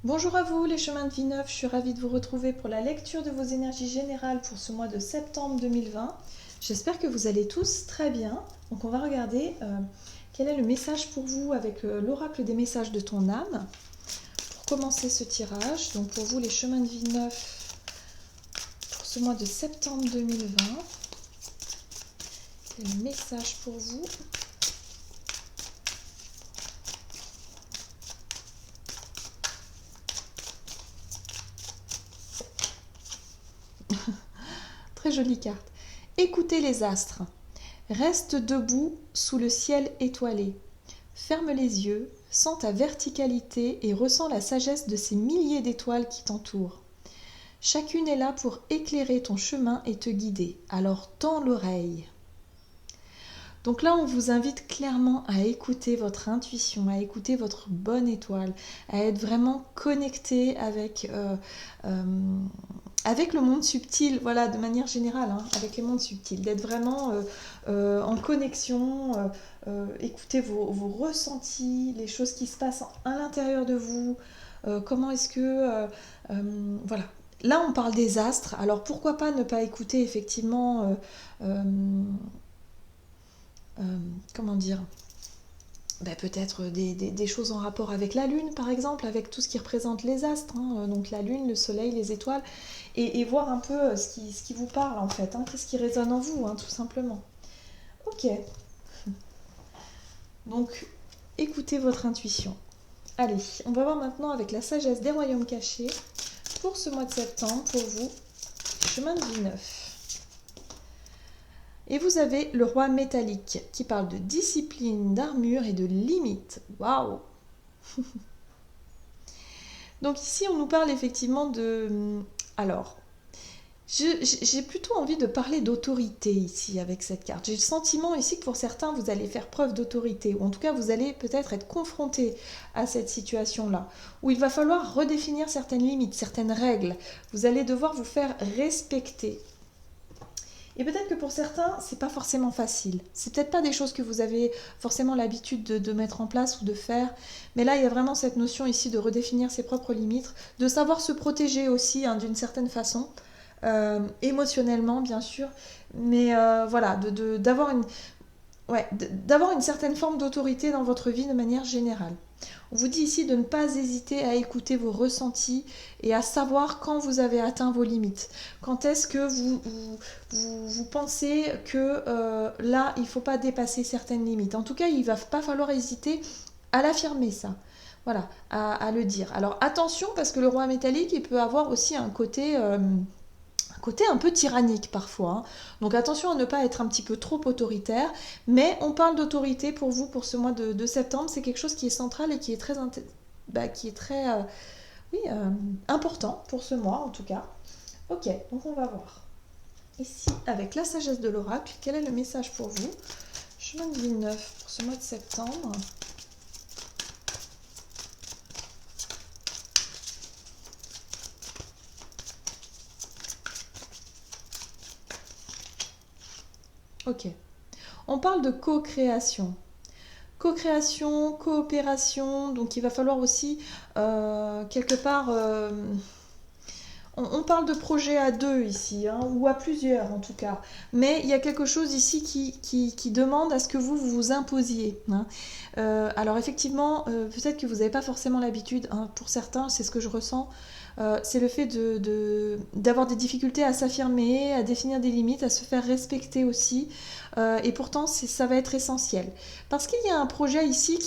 Bonjour à vous les chemins de vie neufs, je suis ravie de vous retrouver pour la lecture de vos énergies générales pour ce mois de septembre 2020. J'espère que vous allez tous très bien. Donc on va regarder quel est le message pour vous avec l'oracle des messages de ton âme. Pour commencer ce tirage, donc pour vous les chemins de vie neufs pour ce mois de septembre 2020. Quel est le message pour vous ? Très jolie carte. Écoutez les astres. Reste debout sous le ciel étoilé. Ferme les yeux, sens ta verticalité et ressens la sagesse de ces milliers d'étoiles qui t'entourent. Chacune est là pour éclairer ton chemin et te guider. Alors tends l'oreille. Donc là, on vous invite clairement à écouter votre intuition, à écouter votre bonne étoile, à être vraiment connecté avec le monde subtil, voilà, de manière générale, hein, avec les mondes subtils, d'être vraiment en connexion, écouter vos ressentis, les choses qui se passent à l'intérieur de vous, comment est-ce que... voilà. Là, on parle des astres, alors pourquoi pas ne pas écouter effectivement... comment dire, peut-être des choses en rapport avec la Lune, par exemple, avec tout ce qui représente les astres, hein, donc la Lune, le Soleil, les étoiles, et voir un peu ce qui vous parle, en fait, hein, qu'est-ce qui résonne en vous, hein, tout simplement. Ok, donc écoutez votre intuition. Allez, on va voir maintenant avec la sagesse des royaumes cachés, pour ce mois de septembre, pour vous, chemin de vie neuf. Et vous avez le roi métallique qui parle de discipline, d'armure et de limite. Waouh! Donc ici, on nous parle effectivement de... Alors, j'ai plutôt envie de parler d'autorité ici avec cette carte. J'ai le sentiment ici que pour certains, vous allez faire preuve d'autorité, ou en tout cas, vous allez peut-être être confronté à cette situation-là, où il va falloir redéfinir certaines limites, certaines règles. Vous allez devoir vous faire respecter. Et peut-être que pour certains, c'est pas forcément facile. C'est peut-être pas des choses que vous avez forcément l'habitude de mettre en place ou de faire. Mais là, il y a vraiment cette notion ici de redéfinir ses propres limites, de savoir se protéger aussi, hein, d'une certaine façon, émotionnellement bien sûr. Mais voilà, d'avoir d'avoir une certaine forme d'autorité dans votre vie de manière générale. On vous dit ici de ne pas hésiter à écouter vos ressentis et à savoir quand vous avez atteint vos limites. Quand est-ce que vous pensez que là, il ne faut pas dépasser certaines limites. En tout cas, il ne va pas falloir hésiter à l'affirmer ça. Voilà, à le dire. Alors attention, parce que le roi métallique, il peut avoir aussi un côté un peu tyrannique parfois. Hein. Donc attention à ne pas être un petit peu trop autoritaire, mais on parle d'autorité pour vous pour ce mois de septembre. C'est quelque chose qui est central et qui est très, oui, important pour ce mois en tout cas. Ok, donc on va voir. Ici, avec la sagesse de l'oracle, quel est le message pour vous? Chemin de vie neuf pour ce mois de septembre. Ok. On parle de co-création. Co-création, coopération, donc il va falloir aussi quelque part... on parle de projet à deux ici, hein, ou à plusieurs en tout cas. Mais il y a quelque chose ici qui demande à ce que vous imposiez. Hein. Alors effectivement, peut-être que vous n'avez pas forcément l'habitude, hein, pour certains, c'est ce que je ressens, c'est le fait d'avoir des difficultés à s'affirmer, à définir des limites, à se faire respecter aussi. Et pourtant, ça va être essentiel. Parce qu'il y a un projet ici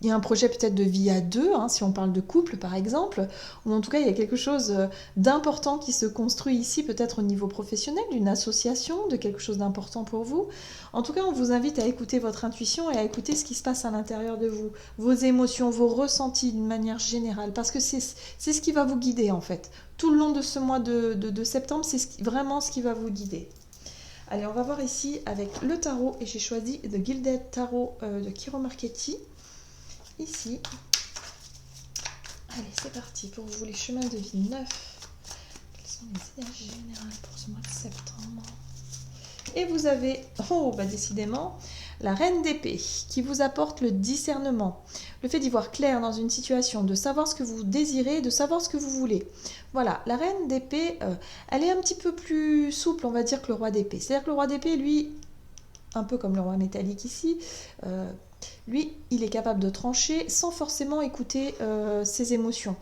il y a un projet peut-être de vie à deux, hein, si on parle de couple par exemple, ou en tout cas il y a quelque chose d'important qui se construit ici, peut-être au niveau professionnel, d'une association, de quelque chose d'important pour vous. En tout cas, on vous invite à écouter votre intuition et à écouter ce qui se passe à l'intérieur de vous, vos émotions, vos ressentis d'une manière générale, parce que c'est ce qui va vous guider en fait. Tout le long de ce mois de septembre, c'est vraiment ce qui va vous guider. Allez, on va voir ici avec le tarot, et j'ai choisi The Gilded Tarot de Kiro Marchetti. Ici. Allez, c'est parti pour vous les chemins de vie neufs. Quelles sont les énergies générales pour ce mois de septembre? Et vous avez, décidément, La reine d'épée qui vous apporte le discernement, le fait d'y voir clair dans une situation, de savoir ce que vous désirez, de savoir ce que vous voulez. Voilà, la reine d'épée, elle est un petit peu plus souple, on va dire, que le roi d'épée. C'est-à-dire que le roi d'épée, lui, un peu comme le roi métallique ici, lui, il est capable de trancher sans forcément écouter ses émotions.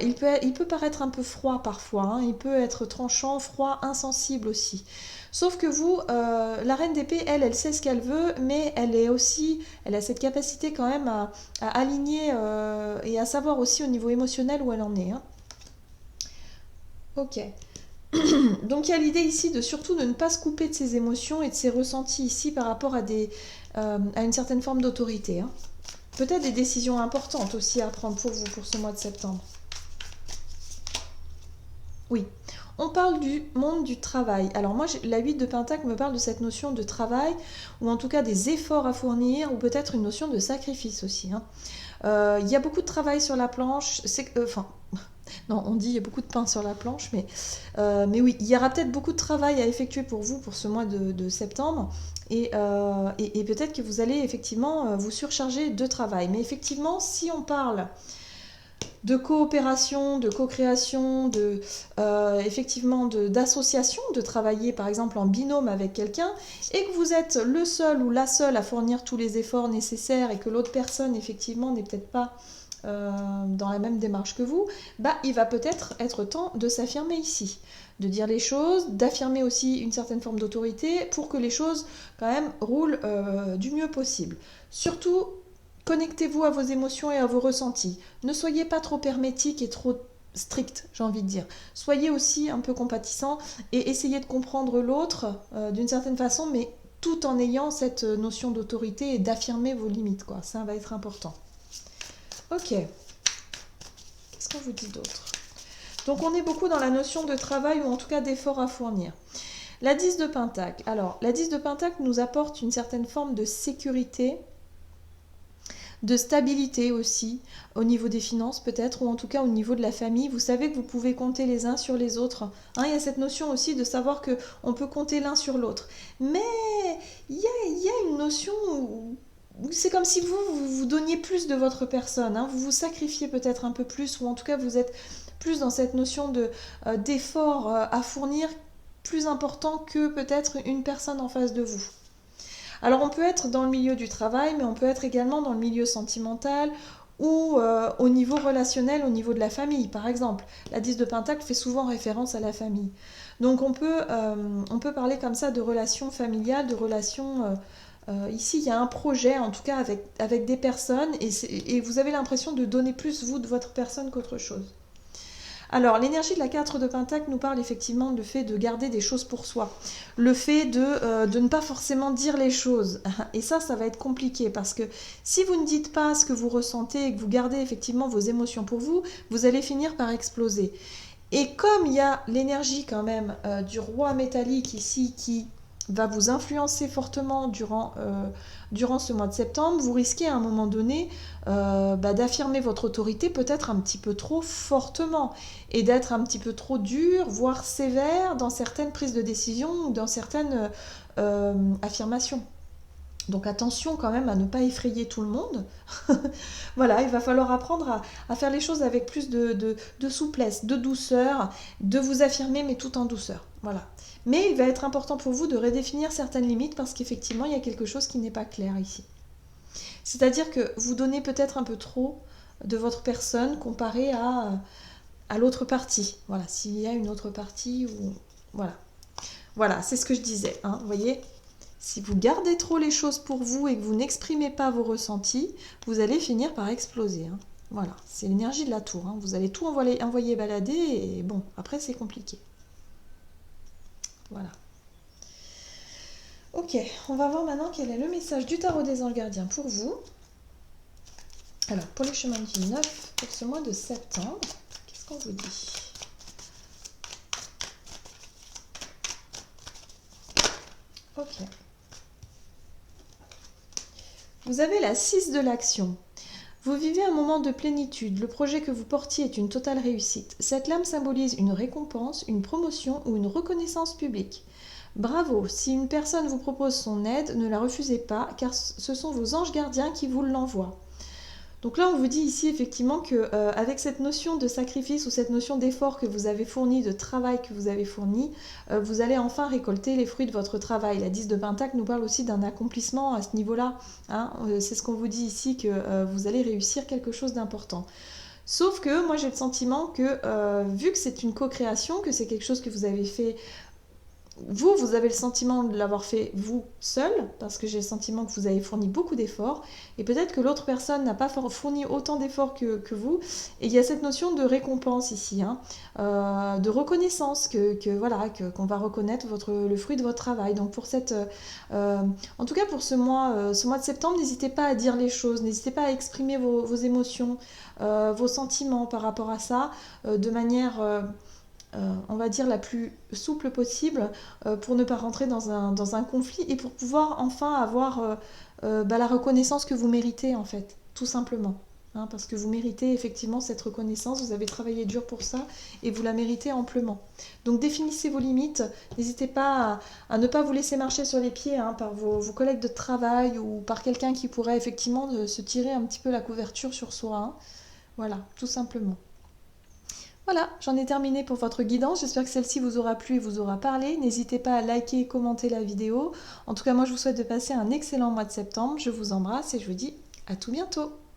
Il peut paraître un peu froid parfois, hein, il peut être tranchant, froid, insensible aussi. Sauf que vous, la reine d'épée, elle sait ce qu'elle veut, mais elle a cette capacité quand même à aligner et à savoir aussi au niveau émotionnel où elle en est. Hein. Ok. Donc il y a l'idée ici de surtout de ne pas se couper de ses émotions et de ses ressentis ici par rapport à une certaine forme d'autorité. Hein. Peut-être des décisions importantes aussi à prendre pour vous pour ce mois de septembre. Oui, on parle du monde du travail. Alors moi, la 8 de Pentacle me parle de cette notion de travail, ou en tout cas des efforts à fournir, ou peut-être une notion de sacrifice aussi. Hein. Il y a beaucoup de travail sur la planche. Non, on dit il y a beaucoup de pain sur la planche, mais oui, il y aura peut-être beaucoup de travail à effectuer pour vous pour ce mois de septembre. Et peut-être que vous allez effectivement vous surcharger de travail. Mais effectivement, si on parle de coopération, de co-création, effectivement d'association, de travailler par exemple en binôme avec quelqu'un, et que vous êtes le seul ou la seule à fournir tous les efforts nécessaires et que l'autre personne effectivement n'est peut-être pas dans la même démarche que vous, il va peut-être être temps de s'affirmer ici, de dire les choses, d'affirmer aussi une certaine forme d'autorité pour que les choses quand même roulent du mieux possible. Surtout, connectez-vous à vos émotions et à vos ressentis. Ne soyez pas trop hermétique et trop strict, j'ai envie de dire. Soyez aussi un peu compatissant et essayez de comprendre l'autre d'une certaine façon, mais tout en ayant cette notion d'autorité et d'affirmer vos limites, quoi. Ça va être important. Ok. Qu'est-ce qu'on vous dit d'autre? Donc on est beaucoup dans la notion de travail ou en tout cas d'effort à fournir. La 10 de Pentacle. Alors, la 10 de Pentacle nous apporte une certaine forme de sécurité, de stabilité aussi, au niveau des finances peut-être, ou en tout cas au niveau de la famille. Vous savez que vous pouvez compter les uns sur les autres. Hein, il y a cette notion aussi de savoir qu'on peut compter l'un sur l'autre. Mais il y a une notion où c'est comme si vous donniez plus de votre personne, hein. Vous vous sacrifiez peut-être un peu plus, ou en tout cas vous êtes plus dans cette notion d'effort à fournir plus important que peut-être une personne en face de vous. Alors on peut être dans le milieu du travail, mais on peut être également dans le milieu sentimental ou au niveau relationnel, au niveau de la famille. Par exemple, la 10 de Pentacle fait souvent référence à la famille. Donc on peut parler comme ça de relations familiales, de relations... ici, il y a un projet, en tout cas avec des personnes, et vous avez l'impression de donner plus, vous, de votre personne qu'autre chose. Alors, l'énergie de la 4 de Pentacle nous parle effectivement du fait de garder des choses pour soi. Le fait de ne pas forcément dire les choses. Et ça va être compliqué parce que si vous ne dites pas ce que vous ressentez et que vous gardez effectivement vos émotions pour vous, vous allez finir par exploser. Et comme il y a l'énergie quand même du roi métallique ici qui va vous influencer fortement durant ce mois de septembre, vous risquez à un moment donné d'affirmer votre autorité peut-être un petit peu trop fortement et d'être un petit peu trop dur, voire sévère dans certaines prises de décision ou dans certaines affirmations. Donc attention quand même à ne pas effrayer tout le monde. Voilà, il va falloir apprendre à faire les choses avec plus de souplesse, de douceur, de vous affirmer mais tout en douceur. Voilà. Mais il va être important pour vous de redéfinir certaines limites parce qu'effectivement, il y a quelque chose qui n'est pas clair ici. C'est-à-dire que vous donnez peut-être un peu trop de votre personne comparé à l'autre partie. Voilà, s'il y a une autre partie ou... Voilà. Voilà, c'est ce que je disais, hein, vous voyez ? Si vous gardez trop les choses pour vous et que vous n'exprimez pas vos ressentis, vous allez finir par exploser. Hein. Voilà, c'est l'énergie de la tour. Hein. Vous allez tout envoyer balader et bon, après c'est compliqué. Voilà. Ok, on va voir maintenant quel est le message du tarot des anges gardiens pour vous. Alors, pour les chemins de vie 9, pour ce mois de septembre, qu'est-ce qu'on vous dit ? Ok. Vous avez la 6 de l'action. Vous vivez un moment de plénitude. Le projet que vous portiez est une totale réussite. Cette lame symbolise une récompense, une promotion ou une reconnaissance publique. Bravo, si une personne vous propose son aide, ne la refusez pas, car ce sont vos anges gardiens qui vous l'envoient. Donc là, on vous dit ici effectivement que avec cette notion de sacrifice ou cette notion d'effort que vous avez fourni, de travail que vous avez fourni, vous allez enfin récolter les fruits de votre travail. La 10 de Pentacle nous parle aussi d'un accomplissement à ce niveau-là, hein. C'est ce qu'on vous dit ici, que vous allez réussir quelque chose d'important. Sauf que moi j'ai le sentiment que vu que c'est une co-création, que c'est quelque chose que vous avez fait vous avez le sentiment de l'avoir fait vous seul, parce que j'ai le sentiment que vous avez fourni beaucoup d'efforts, et peut-être que l'autre personne n'a pas fourni autant d'efforts que vous, et il y a cette notion de récompense ici, hein, de reconnaissance, voilà, qu'on va reconnaître le fruit de votre travail. Donc pour en tout cas pour ce mois de septembre, n'hésitez pas à dire les choses, n'hésitez pas à exprimer vos émotions, vos sentiments par rapport à ça, de manière on va dire la plus souple possible, pour ne pas rentrer dans un conflit et pour pouvoir enfin avoir la reconnaissance que vous méritez en fait, tout simplement. Hein, parce que vous méritez effectivement cette reconnaissance, vous avez travaillé dur pour ça et vous la méritez amplement. Donc définissez vos limites, n'hésitez pas à ne pas vous laisser marcher sur les pieds, hein, par vos collègues de travail ou par quelqu'un qui pourrait effectivement se tirer un petit peu la couverture sur soi. Hein. Voilà, tout simplement. Voilà, j'en ai terminé pour votre guidance. J'espère que celle-ci vous aura plu et vous aura parlé. N'hésitez pas à liker et commenter la vidéo. En tout cas, moi, je vous souhaite de passer un excellent mois de septembre. Je vous embrasse et je vous dis à tout bientôt.